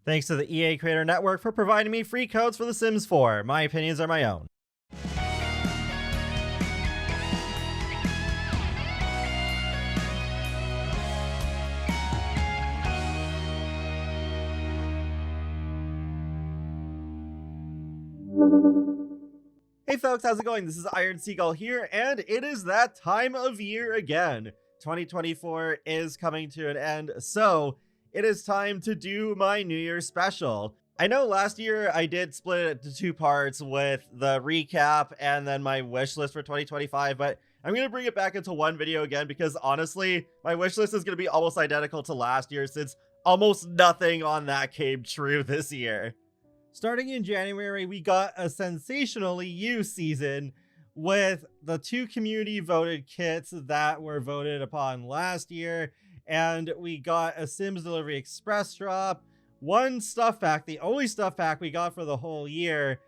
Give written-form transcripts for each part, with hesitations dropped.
Thanks to the EA Creator Network for providing me free codes for The Sims 4. My opinions are my own. Hey folks, how's it going? This is Iron Seagull here, and it is that time of year again. 2024 is coming to an end, so it is time to do my New Year's special. I know last year I did split it into two parts with the recap and then my wish list for 2025, but I'm going to bring it back into one video again because honestly, my wish list is going to be almost identical to last year since almost nothing on that came true this year. Starting in January, we got a sensationally used season with the 2 community voted kits that were voted upon last year, and we got a Sims Delivery Express drop, 1 stuff pack, the only stuff pack we got for the whole year,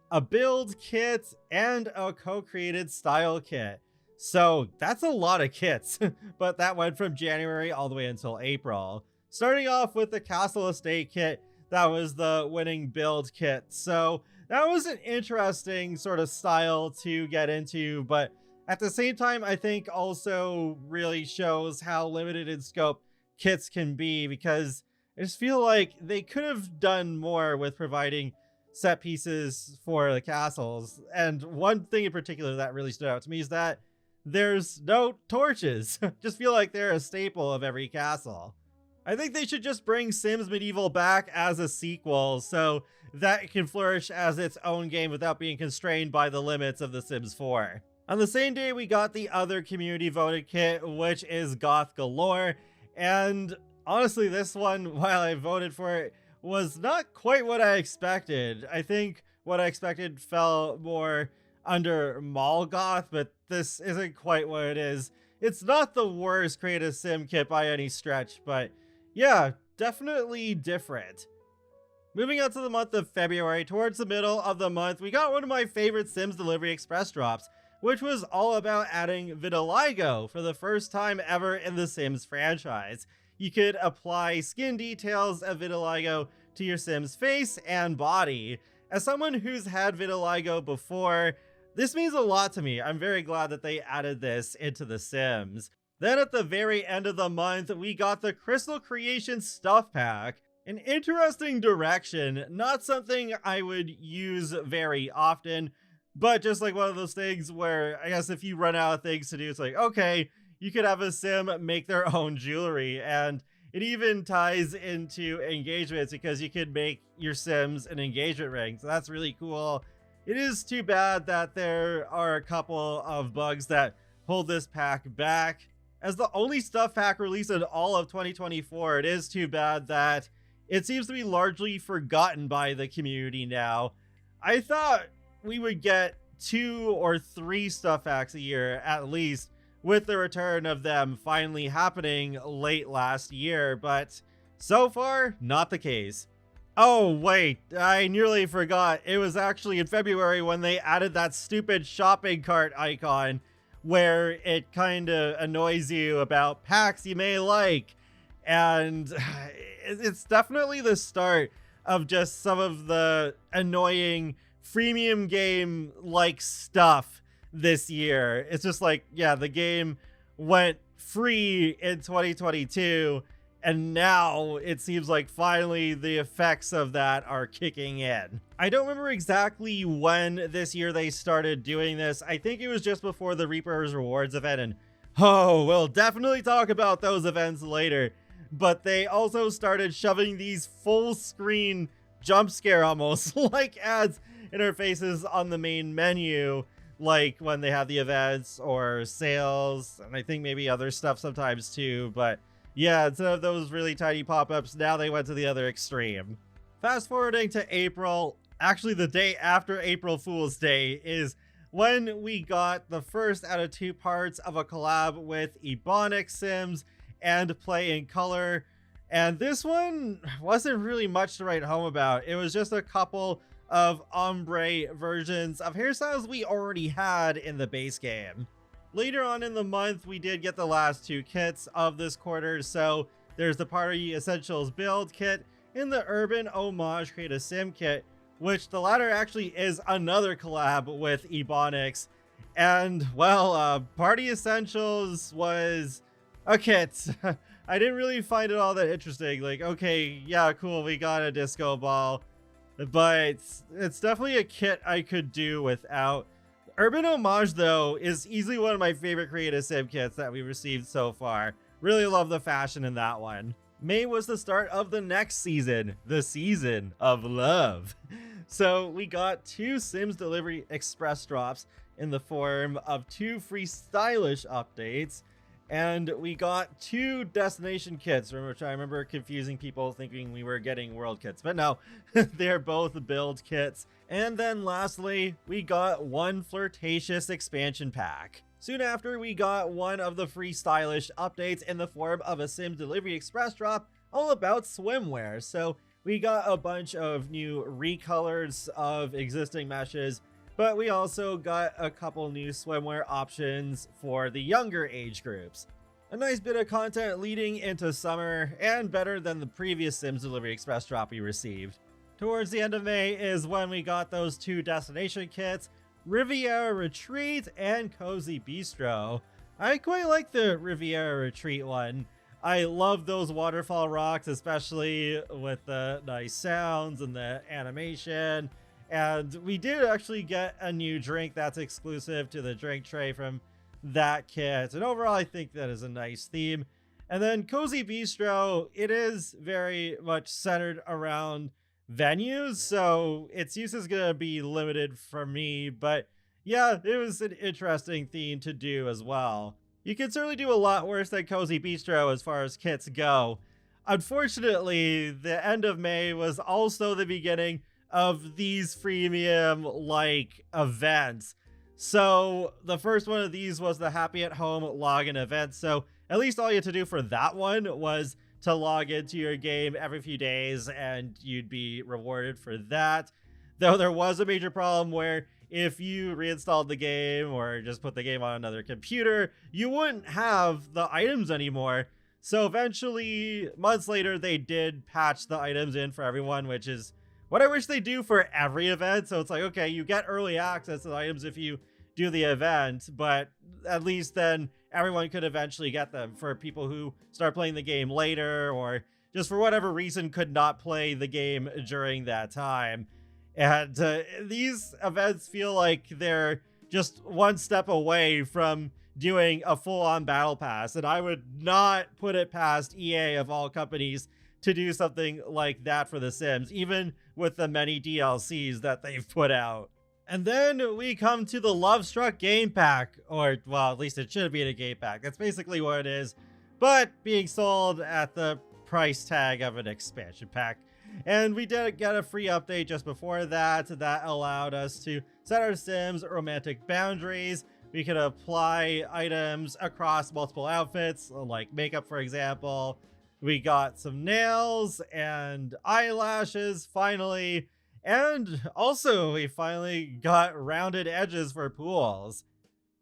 a build kit, and a co-created style kit. So that's a lot of kits, but that went from January all the way until April. Starting off with the Castle Estate kit, that was the winning build kit. So that was an interesting sort of style to get into, but at the same time, I think also really shows how limited in scope kits can be, because I just feel like they could have done more with providing set pieces for the castles. And one thing in particular that really stood out to me is that there's no torches. Just feel like they're a staple of every castle. I think they should just bring Sims Medieval back as a sequel so that it can flourish as its own game without being constrained by the limits of The Sims 4. On the same day, we got the other community voted kit, which is Goth Galore, and honestly, this one, while I voted for it, was not quite what I expected. I think what I expected fell more under Mall Goth, but this isn't quite what it is. It's not the worst Creative Sim kit by any stretch, but yeah, definitely different. Moving on to the month of February, towards the middle of the month, we got one of my favorite Sims Delivery Express drops, which was all about adding vitiligo for the first time ever in the Sims franchise. You could apply skin details of vitiligo to your Sim's face and body. As someone who's had vitiligo before, this means a lot to me. I'm very glad that they added this into The Sims. Then at the very end of the month, we got the Crystal Creation Stuff Pack. An interesting direction, not something I would use very often, but just like one of those things where I guess if you run out of things to do, it's like, okay, you could have a Sim make their own jewelry, and it even ties into engagements because you could make your Sims an engagement ring, so that's really cool. It is too bad that there are a couple of bugs that hold this pack back. As the only stuff pack released in all of 2024, it is too bad that it seems to be largely forgotten by the community now. I thought we would get 2 or 3 stuff packs a year at least, with the return of them finally happening late last year, but so far, not the case. Oh wait, I nearly forgot. It was actually in February when they added that stupid shopping cart icon where it kind of annoys you about packs you may like. And it's definitely the start of just some of the annoying freemium game like stuff this year. It's just like, yeah, the game went free in 2022, and now it seems like finally the effects of that are kicking in. I don't remember exactly when this year they started doing this. I think it was just before the Reaper's Rewards event, and oh, we'll definitely talk about those events later. But they also started shoving these full screen jump scare almost like ads in our faces on the main menu, like when they have the events or sales, and I think maybe other stuff sometimes too. But yeah, instead of those really tiny pop-ups, now they went to the other extreme. Fast forwarding to April, actually the day after April Fool's Day is when we got the first out of 2 parts of a collab with Ebonic Sims and Play in Color. And this one wasn't really much to write home about. It was just a couple of ombre versions of hairstyles we already had in the base game. Later on in the month, we did get the last 2 kits of this quarter. So there's the Party Essentials build kit in the Urban Homage Create a Sim kit, which the latter actually is another collab with Ebonics. And, well, Party Essentials was a kit. I didn't really find it all that interesting. Like, okay, yeah, cool, we got a disco ball, but it's definitely a kit I could do without. Urban Homage, though, is easily one of my favorite creative sim kits that we've received so far. Really love the fashion in that one. May was the start of the next season, the season of love. So we got 2 Sims Delivery Express drops in the form of 2 free stylish updates, and we got 2 destination kits, which I remember confusing people thinking we were getting world kits, but no, they're both build kits. And then lastly, we got 1 flirtatious expansion pack. Soon after, we got one of the free stylish updates in the form of a Sims Delivery Express drop all about swimwear. So we got a bunch of new recolors of existing meshes, but we also got a couple new swimwear options for the younger age groups. A nice bit of content leading into summer, and better than the previous Sims Delivery Express drop we received. Towards the end of May is when we got those 2 destination kits, Riviera Retreat and Cozy Bistro. I quite like the Riviera Retreat one. I love those waterfall rocks, especially with the nice sounds and the animation. And we did actually get a new drink that's exclusive to the drink tray from that kit. And overall, I think that is a nice theme. And then Cozy Bistro, it is very much centered around venues, so its use is gonna be limited for me, but yeah, it was an interesting theme to do as well. You can certainly do a lot worse than Cozy Bistro as far as kits go. Unfortunately, the end of May was also the beginning of these freemium like events. So the first one of these was the Happy at Home login event, so at least all you had to do for that one was to log into your game every few days and you'd be rewarded for that. Though there was a major problem where if you reinstalled the game or just put the game on another computer, you wouldn't have the items anymore. So eventually, months later, they did patch the items in for everyone, which is what I wish they do for every event. So it's like, okay, you get early access to the items if you do the event, but at least then everyone could eventually get them for people who start playing the game later or just for whatever reason could not play the game during that time. And these events feel like they're just one step away from doing a full-on battle pass, and I would not put it past EA of all companies to do something like that for The Sims, even with the many DLCs that they've put out. And then we come to the Love Struck game pack, or, well, at least it should be in a game pack. That's basically what it is, but being sold at the price tag of an expansion pack. And we did get a free update just before that allowed us to set our Sims romantic boundaries. We could apply items across multiple outfits, like makeup, for example. We got some nails and eyelashes, finally. And also, we finally got rounded edges for pools.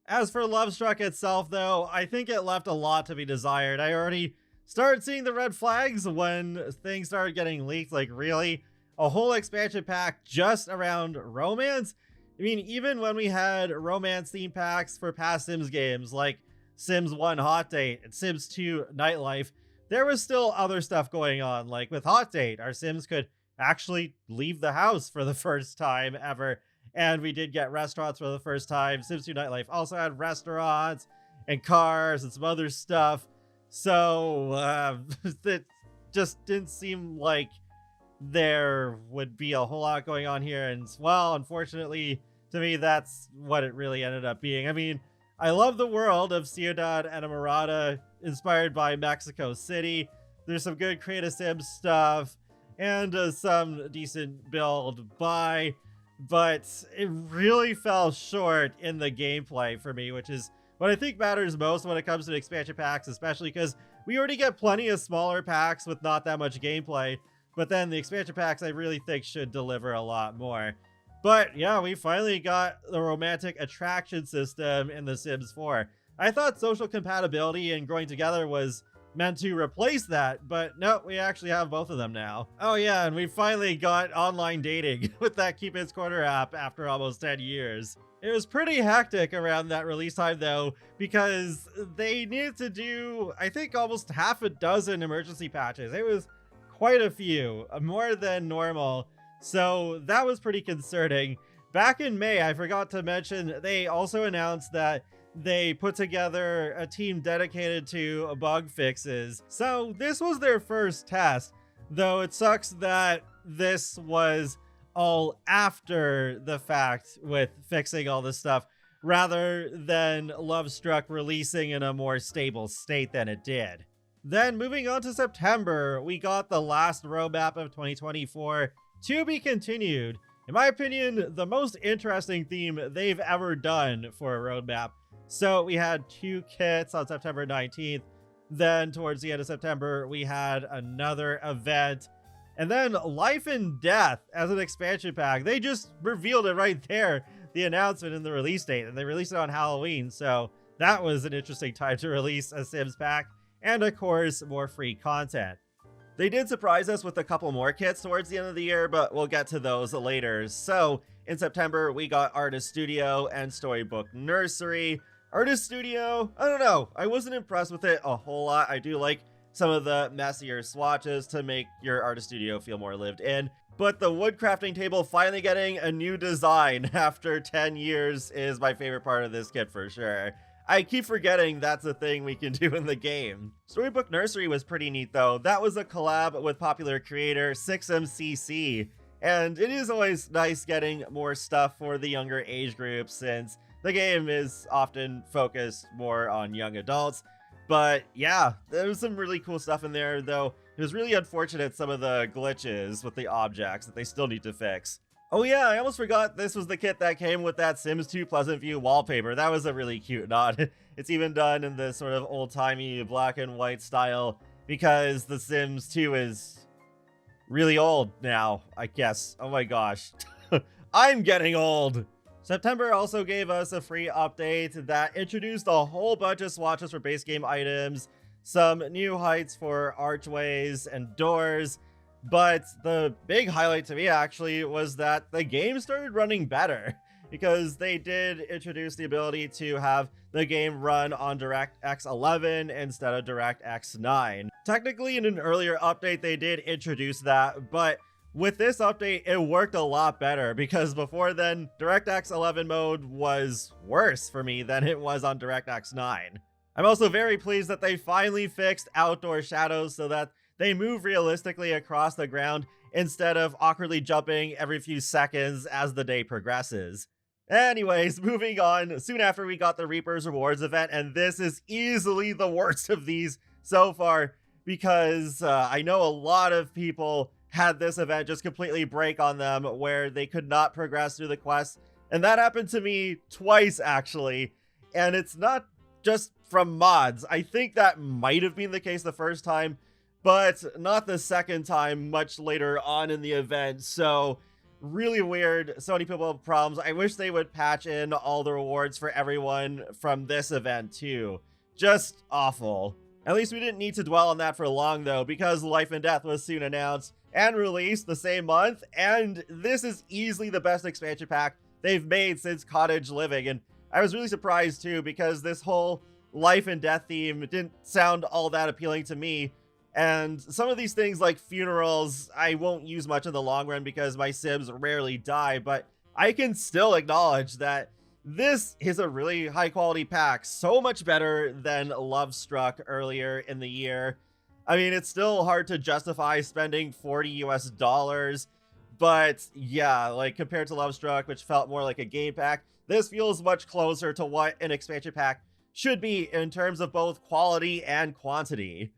As for Love Struck itself, though, I think it left a lot to be desired. I already started seeing the red flags when things started getting leaked. Like, really? A whole expansion pack just around romance? I mean, even when we had romance theme packs for past Sims games, like Sims 1 Hot Date and Sims 2 Nightlife, there was still other stuff going on. Like with Hot Date, our Sims could actually leave the house for the first time ever. And we did get restaurants for the first time. Sims 2 Nightlife also had restaurants and cars and some other stuff. So it just didn't seem like there would be a whole lot going on here. And well, unfortunately, to me, that's what it really ended up being. I mean, I love the world of Ciudad Enamorada, inspired by Mexico City. There's some good Creative Sims stuff and some decent build by, but it really fell short in the gameplay for me, which is what I think matters most when it comes to expansion packs, especially because we already get plenty of smaller packs with not that much gameplay, but then the expansion packs I really think should deliver a lot more. But yeah, we finally got the romantic attraction system in The Sims 4. I thought social compatibility and growing together was meant to replace that, but no, we actually have both of them now. Oh yeah, and we finally got online dating with that Keep His Corner app after almost 10 years. It was pretty hectic around that release time though, because they needed to do, I think, almost half a dozen emergency patches. It was quite a few, more than normal, so that was pretty concerning. Back in May, I forgot to mention, they also announced that they put together a team dedicated to bug fixes. So this was their first test, though it sucks that this was all after the fact with fixing all this stuff, rather than Lovestruck releasing in a more stable state than it did. Then moving on to September, we got the last roadmap of 2024 to be continued. In my opinion, the most interesting theme they've ever done for a roadmap. So we had 2 kits on September 19th. Then towards the end of September, we had another event. And then Life and Death as an expansion pack. They just revealed it right there, the announcement and the release date. And they released it on Halloween. So that was an interesting time to release a Sims pack. And of course, more free content. They did surprise us with a couple more kits towards the end of the year, but we'll get to those later. So in September, we got Artist Studio and Storybook Nursery. Artist Studio, I don't know, I wasn't impressed with it a whole lot. I do like some of the messier swatches to make your Artist Studio feel more lived in, but the wood crafting table finally getting a new design after 10 years is my favorite part of this kit for sure. I keep forgetting that's a thing we can do in the game. Storybook Nursery was pretty neat though. That was a collab with popular creator 6MCC, and it is always nice getting more stuff for the younger age group since the game is often focused more on young adults. But yeah, there was some really cool stuff in there, though it was really unfortunate some of the glitches with the objects that they still need to fix. Oh yeah, I almost forgot this was the kit that came with that Sims 2 Pleasant View wallpaper. That was a really cute nod. It's even done in this sort of old-timey black and white style because the Sims 2 is really old now, I guess. Oh my gosh. I'm getting old! September also gave us a free update that introduced a whole bunch of swatches for base game items, some new heights for archways and doors, but the big highlight to me actually was that the game started running better, because they did introduce the ability to have the game run on DirectX 11 instead of DirectX 9. Technically in an earlier update they did introduce that, but with this update, it worked a lot better because before then, DirectX 11 mode was worse for me than it was on DirectX 9. I'm also very pleased that they finally fixed outdoor shadows so that they move realistically across the ground instead of awkwardly jumping every few seconds as the day progresses. Anyways, moving on, soon after we got the Reaper's Rewards event, and this is easily the worst of these so far because I know a lot of people had this event just completely break on them where they could not progress through the quest, and that happened to me twice actually, and it's not just from mods. I think that might have been the case the first time, but not the second time much later on in the event. So really weird. So many people have problems. I wish they would patch in all the rewards for everyone from this event too. Just awful. At least we didn't need to dwell on that for long though, because Life and Death was soon announced and released the same month, and this is easily the best expansion pack they've made since Cottage Living. And I was really surprised too, because this whole Life and Death theme didn't sound all that appealing to me. And some of these things like funerals, I won't use much in the long run because my Sims rarely die, but I can still acknowledge that this is a really high quality pack, so much better than Lovestruck earlier in the year. I mean, it's still hard to justify spending $40 US, but yeah, like compared to Lovestruck, which felt more like a game pack, this feels much closer to what an expansion pack should be in terms of both quality and quantity.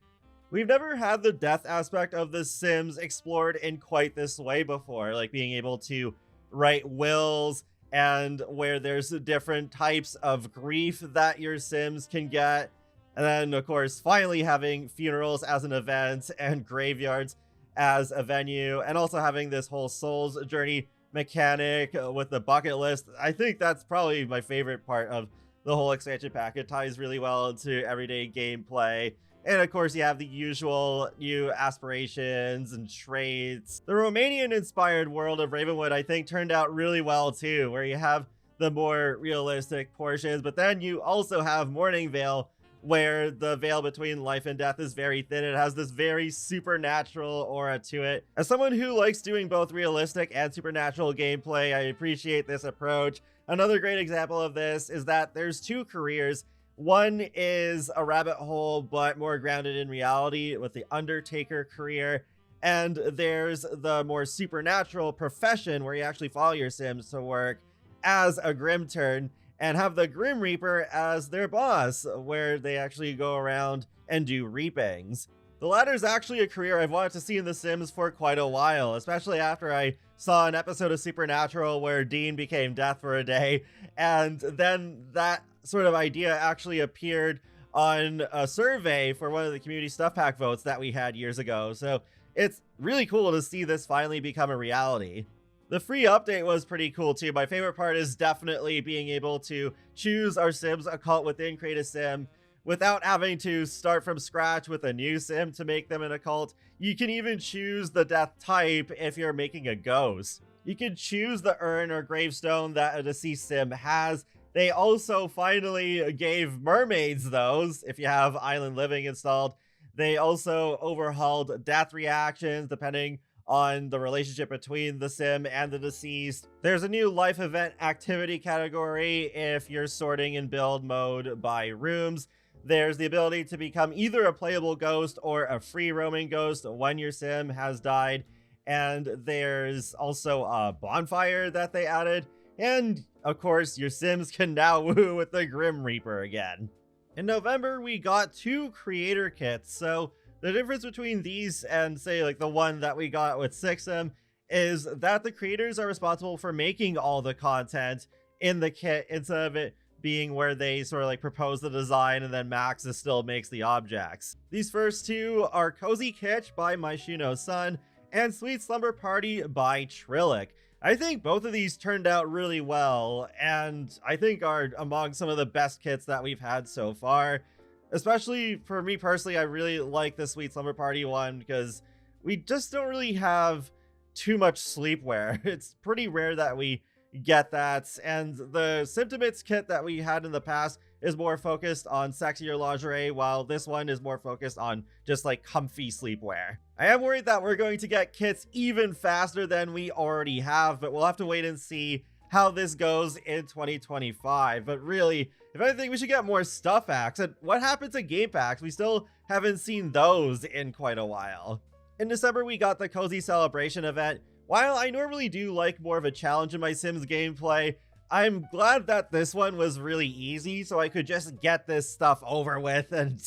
We've never had the death aspect of The Sims explored in quite this way before, like being able to write wills and where there's different types of grief that your Sims can get. And then, of course, finally having funerals as an event and graveyards as a venue, and also having this whole Souls journey mechanic with the bucket list. I think that's probably my favorite part of the whole expansion pack. It ties really well into everyday gameplay. And of course, you have the usual new aspirations and traits. The Romanian-inspired world of Ravenwood, I think, turned out really well too, where you have the more realistic portions, but then you also have Morning Vale, where the veil between life and death is very thin. It has this very supernatural aura to it. As someone who likes doing both realistic and supernatural gameplay, I appreciate this approach. Another great example of this is that there's two careers. One is a rabbit hole, but more grounded in reality with the Undertaker career. And there's the more supernatural profession where you actually follow your Sims to work as a Grim Turn and have the Grim Reaper as their boss, where they actually go around and do reapings. The latter is actually a career I've wanted to see in The Sims for quite a while, especially after I saw an episode of Supernatural where Dean became death for a day, and then that sort of idea actually appeared on a survey for one of the community stuff pack votes that we had years ago, so it's really cool to see this finally become a reality. The free update was pretty cool too. My favorite part is definitely being able to choose our Sims occult within Create a Sim without having to start from scratch with a new Sim to make them an occult. You can even choose the death type if you're making a ghost. You can choose the urn or gravestone that a deceased Sim has. They also finally gave mermaids those if you have Island Living installed. They also overhauled death reactions depending on the relationship between the Sim and the deceased. There's a new life event activity category if you're sorting in build mode by rooms. There's the ability to become either a playable ghost or a free roaming ghost when your Sim has died. And there's also a bonfire that they added. And of course, your Sims can now woo with the Grim Reaper again. In November, we got 2 creator kits. So the difference between these and, say, like the one that we got with Sixum is that the creators are responsible for making all the content in the kit instead of it being where they sort of like propose the design and then Max still makes the objects. These first 2 are Cozy Kitsch by Maishino-san and Sweet Slumber Party by Trillic. I think both of these turned out really well and I think are among some of the best kits that we've had so far. Especially for me personally, I really like the Sweet Slumber Party one because we just don't really have too much sleepwear. It's pretty rare that we get that, and the Symptomates kit that we had in the past is more focused on sexier lingerie, while this one is more focused on just like comfy sleepwear. I am worried that we're going to get kits even faster than we already have, but we'll have to wait and see how this goes in 2025. But really, if anything, we should get more stuff packs. And what happened to game packs? We still haven't seen those in quite a while. In December, we got the Cozy Celebration event. While I normally do like more of a challenge in my Sims gameplay, I'm glad that this one was really easy, so I could just get this stuff over with and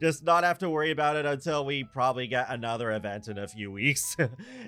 just not have to worry about it until we probably get another event in a few weeks.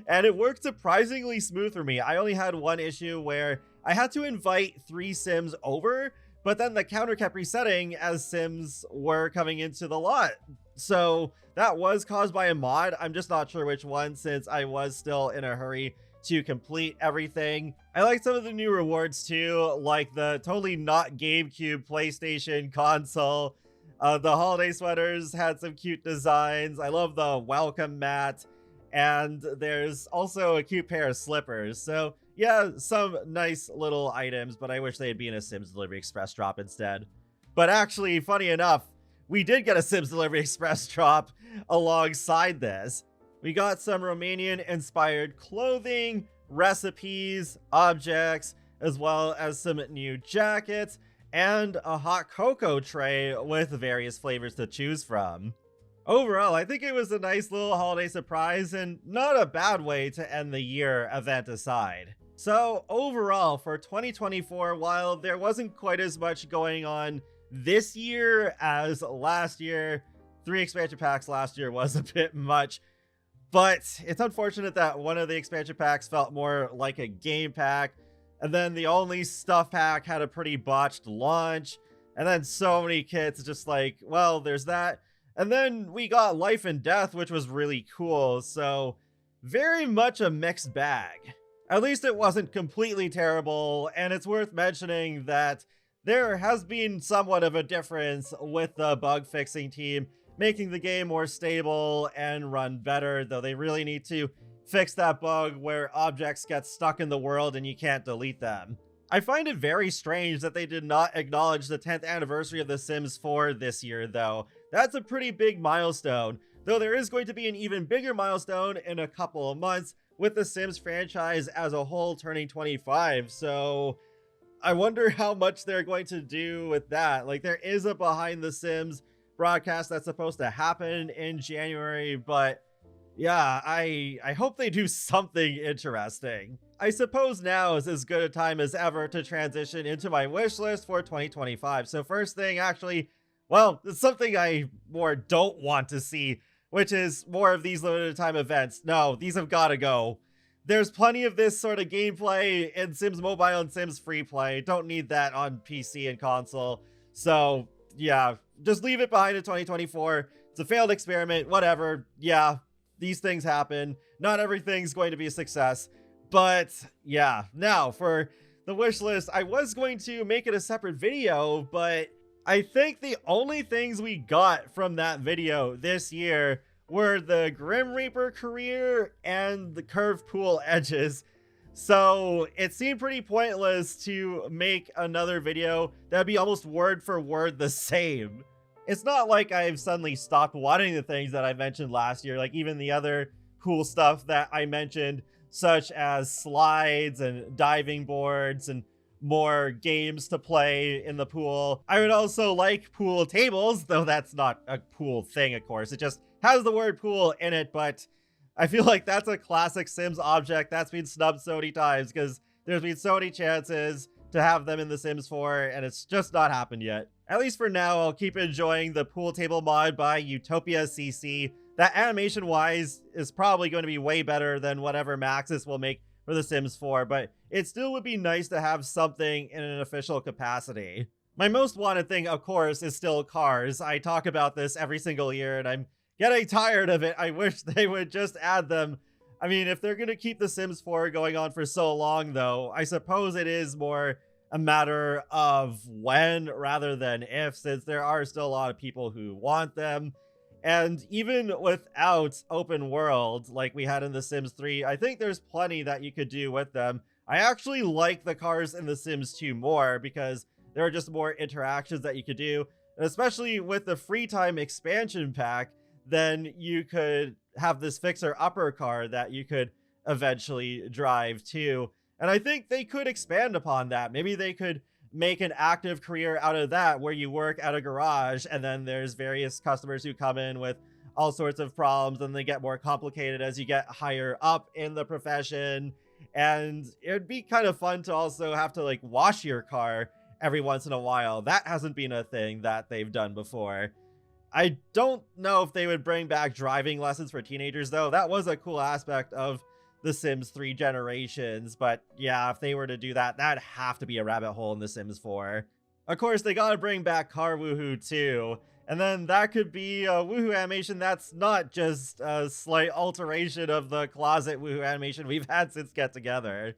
And it worked surprisingly smooth for me. I only had one issue where I had to invite 3 Sims over, but then the counter kept resetting as Sims were coming into the lot. So that was caused by a mod. I'm just not sure which one since I was still in a hurry to complete everything. I like some of the new rewards too, like the totally not GameCube PlayStation console. The holiday sweaters had some cute designs. I love the welcome mat. And there's also a cute pair of slippers. So yeah, some nice little items, but I wish they'd be in a Sims Delivery Express drop instead. But actually, funny enough, we did get a Sims Delivery Express drop alongside this. We got some Romanian-inspired clothing, recipes, objects, as well as some new jackets, and a hot cocoa tray with various flavors to choose from. Overall, I think it was a nice little holiday surprise and not a bad way to end the year, event aside. So overall, for 2024, while there wasn't quite as much going on this year as last year, 3 expansion packs last year was a bit much, but it's unfortunate that one of the expansion packs felt more like a game pack, and then the only stuff pack had a pretty botched launch, and then so many kits just like, well, there's that. And then we got Life and Death, which was really cool, so very much a mixed bag. At least it wasn't completely terrible, and it's worth mentioning that there has been somewhat of a difference with the bug fixing team, making the game more stable and run better, though they really need to fix that bug where objects get stuck in the world and you can't delete them. I find it very strange that they did not acknowledge the 10th anniversary of The Sims 4 this year, though. That's a pretty big milestone, though there is going to be an even bigger milestone in a couple of months with the Sims franchise as a whole turning 25, so I wonder how much they're going to do with that. Like, there is a Behind the Sims broadcast that's supposed to happen in January, but yeah, I hope they do something interesting. I suppose now is as good a time as ever to transition into my wish list for 2025. So first thing, actually, well, it's something I more don't want to see, which is more of these limited time events. No, these have got to go. There's plenty of this sort of gameplay in Sims Mobile and Sims Free Play. Don't need that on PC and console. So yeah, just leave it behind in 2024. It's a failed experiment, whatever. Yeah, these things happen. Not everything's going to be a success. But yeah, now for the wish list, I was going to make it a separate video, but I think the only things we got from that video this year were the Grim Reaper career and the curved pool edges. So it seemed pretty pointless to make another video that'd be almost word for word the same. It's not like I've suddenly stopped wanting the things that I mentioned last year, like even the other cool stuff that I mentioned, such as slides and diving boards and more games to play in the pool. I would also like pool tables, though that's not a pool thing, of course. It just has the word pool in it, but I feel like that's a classic Sims object that's been snubbed so many times because there's been so many chances to have them in The Sims 4, and it's just not happened yet. At least for now, I'll keep enjoying the pool table mod by Utopia CC. That animation-wise is probably going to be way better than whatever Maxis will make for The Sims 4, but it still would be nice to have something in an official capacity. My most wanted thing, of course, is still cars. I talk about this every single year, and I'm getting tired of it. I wish they would just add them. I mean, if they're going to keep The Sims 4 going on for so long, though, I suppose it is more a matter of when rather than if, since there are still a lot of people who want them. And even without open world like we had in The Sims 3, I think there's plenty that you could do with them. I actually like the cars in The Sims 2 more because there are just more interactions that you could do. And especially with the free time expansion pack, then you could have this fixer-upper car that you could eventually drive too. And I think they could expand upon that. Maybe they could make an active career out of that where you work at a garage and then there's various customers who come in with all sorts of problems and they get more complicated as you get higher up in the profession. And it'd be kind of fun to also have to like wash your car every once in a while. That hasn't been a thing that they've done before. I don't know if they would bring back driving lessons for teenagers though. That was a cool aspect of The Sims 3 Generations, but yeah, if they were to do that, that'd have to be a rabbit hole in The Sims 4. Of course, they gotta bring back car woohoo too, and then that could be a woohoo animation that's not just a slight alteration of the closet woohoo animation we've had since Get Together.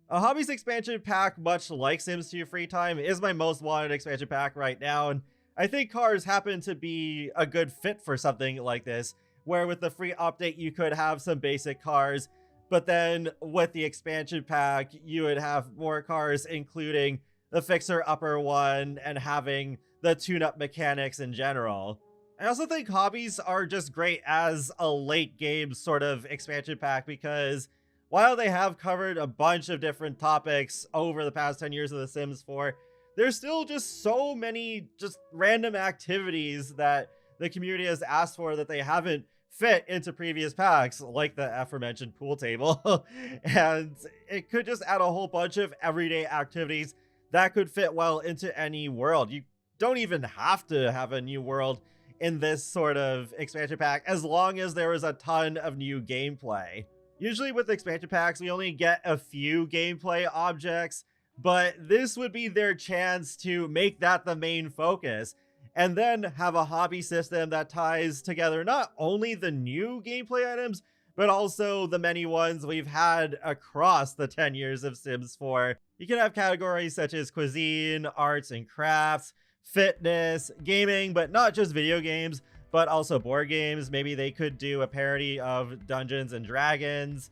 A Hobbies expansion pack, much like Sims 2 Free Time, is my most wanted expansion pack right now, and I think cars happen to be a good fit for something like this, where with the free update you could have some basic cars, but then with the expansion pack, you would have more cars, including the fixer-upper one and having the tune-up mechanics in general. I also think Hobbies are just great as a late game sort of expansion pack because while they have covered a bunch of different topics over the past 10 years of The Sims 4, there's still just so many just random activities that the community has asked for that they haven't fit into previous packs, like the aforementioned pool table. And it could just add a whole bunch of everyday activities that could fit well into any world. You don't even have to have a new world in this sort of expansion pack as long as there is a ton of new gameplay. Usually with expansion packs, we only get a few gameplay objects, but this would be their chance to make that the main focus, and then have a hobby system that ties together not only the new gameplay items, but also the many ones we've had across the 10 years of Sims 4. You can have categories such as cuisine, arts and crafts, fitness, gaming, but not just video games, but also board games. Maybe they could do a parody of Dungeons and Dragons,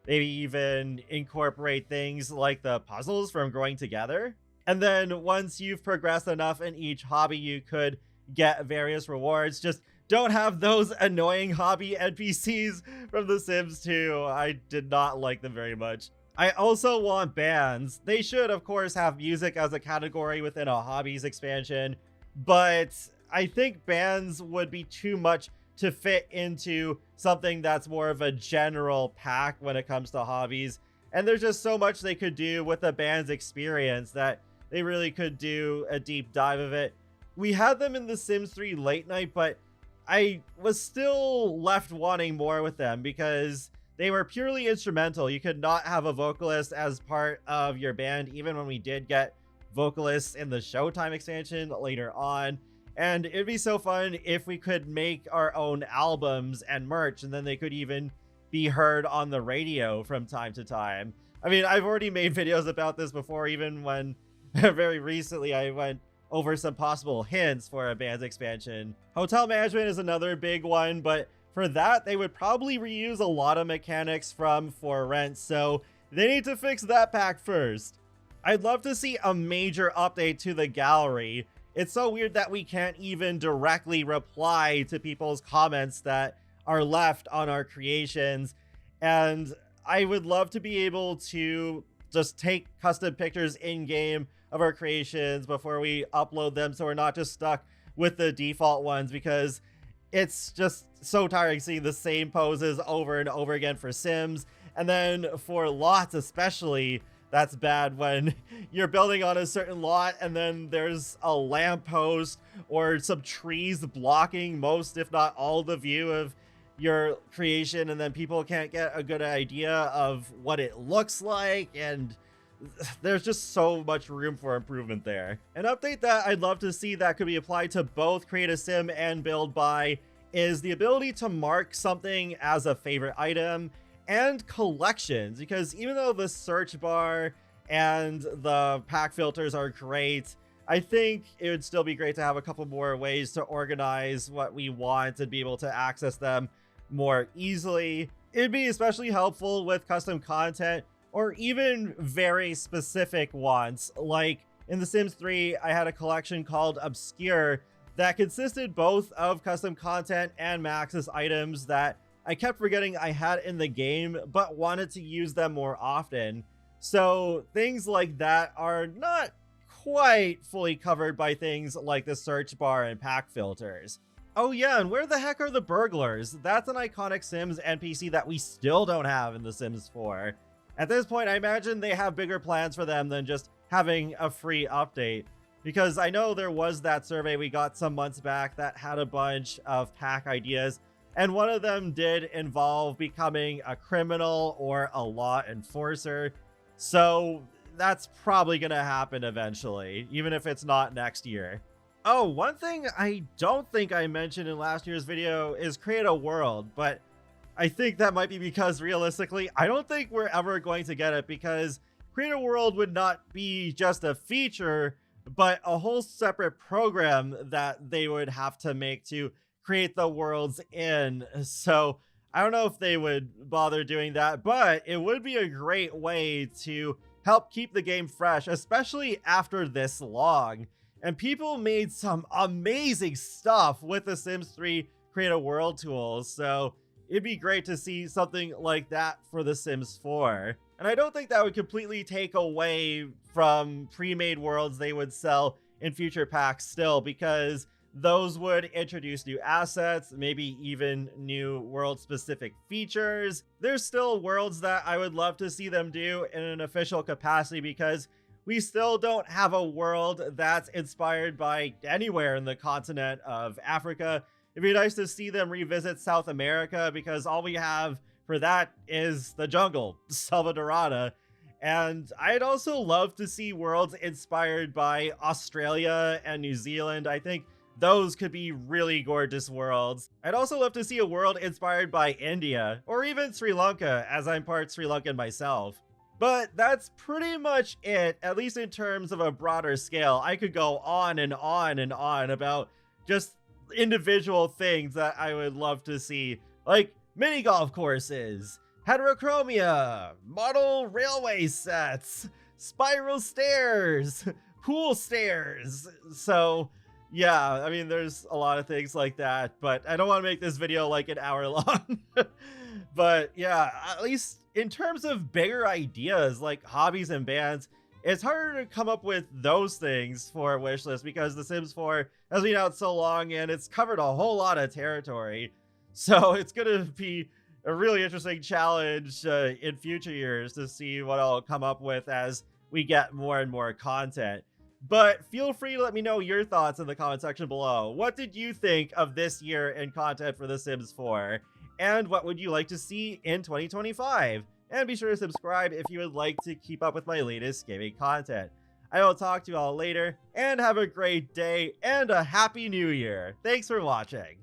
maybe even incorporate things like the puzzles from Growing Together. And then once you've progressed enough in each hobby, you could get various rewards. Just don't have those annoying hobby NPCs from The Sims 2. I did not like them very much. I also want bands. They should, of course, have music as a category within a hobbies expansion, but I think bands would be too much to fit into something that's more of a general pack when it comes to hobbies. And there's just so much they could do with the band's experience that they really could do a deep dive of it. We had them in The Sims 3 Late Night, but I was still left wanting more with them because they were purely instrumental. You could not have a vocalist as part of your band, even when we did get vocalists in the Showtime expansion later on. And it'd be so fun if we could make our own albums and merch, and then they could even be heard on the radio from time to time. I mean, I've already made videos about this before, even when very recently I went over some possible hints for a band's expansion. Hotel management is another big one, but for that, they would probably reuse a lot of mechanics from For Rent, so they need to fix that pack first. I'd love to see a major update to the gallery. It's so weird that we can't even directly reply to people's comments that are left on our creations, and I would love to be able to just take custom pictures in-game of our creations before we upload them, so we're not just stuck with the default ones, because it's just so tiring seeing the same poses over and over again for Sims. And then for lots especially, that's bad when you're building on a certain lot and then there's a lamppost or some trees blocking most, if not all, the view of your creation, and then people can't get a good idea of what it looks like, and there's just so much room for improvement there. An update that I'd love to see that could be applied to both Create a Sim and Build By is the ability to mark something as a favorite item and collections, because even though the search bar and the pack filters are great, I think it would still be great to have a couple more ways to organize what we want and be able to access them more easily. It'd be especially helpful with custom content or even very specific wants. Like in The Sims 3, I had a collection called Obscure that consisted both of custom content and Maxis items that I kept forgetting I had in the game, but wanted to use them more often. So things like that are not quite fully covered by things like the search bar and pack filters. Oh yeah, and where the heck are the burglars? That's an iconic Sims NPC that we still don't have in The Sims 4. At this point, I imagine they have bigger plans for them than just having a free update, because I know there was that survey we got some months back that had a bunch of pack ideas, and one of them did involve becoming a criminal or a law enforcer. So that's probably going to happen eventually, even if it's not next year. Oh, one thing I don't think I mentioned in last year's video is Create a World, but I think that might be because realistically, I don't think we're ever going to get it, because Create a World would not be just a feature, but a whole separate program that they would have to make to create the worlds in. So I don't know if they would bother doing that, but it would be a great way to help keep the game fresh, especially after this long. And people made some amazing stuff with the Sims 3 Create a World tools, so it'd be great to see something like that for The Sims 4. And I don't think that would completely take away from pre-made worlds they would sell in future packs still, because those would introduce new assets, maybe even new world-specific features. There's still worlds that I would love to see them do in an official capacity, because we still don't have a world that's inspired by anywhere in the continent of Africa. It'd be nice to see them revisit South America, because all we have for that is the jungle, Salvadorada. And I'd also love to see worlds inspired by Australia and New Zealand. I think those could be really gorgeous worlds. I'd also love to see a world inspired by India, or even Sri Lanka, as I'm part Sri Lankan myself. But that's pretty much it, at least in terms of a broader scale. I could go on and on and on about just individual things that I would love to see, like mini golf courses, heterochromia, model railway sets, spiral stairs, pool stairs. So yeah, I mean, there's a lot of things like that, but I don't want to make this video like an hour long. But yeah, at least in terms of bigger ideas like hobbies and bands, it's harder to come up with those things for Wishlist because The Sims 4 has been out so long and it's covered a whole lot of territory. So it's going to be a really interesting challenge in future years to see what I'll come up with as we get more and more content. But feel free to let me know your thoughts in the comment section below. What did you think of this year in content for The Sims 4? And what would you like to see in 2025? And be sure to subscribe if you would like to keep up with my latest gaming content. I will talk to you all later, and have a great day, and a happy new year. Thanks for watching.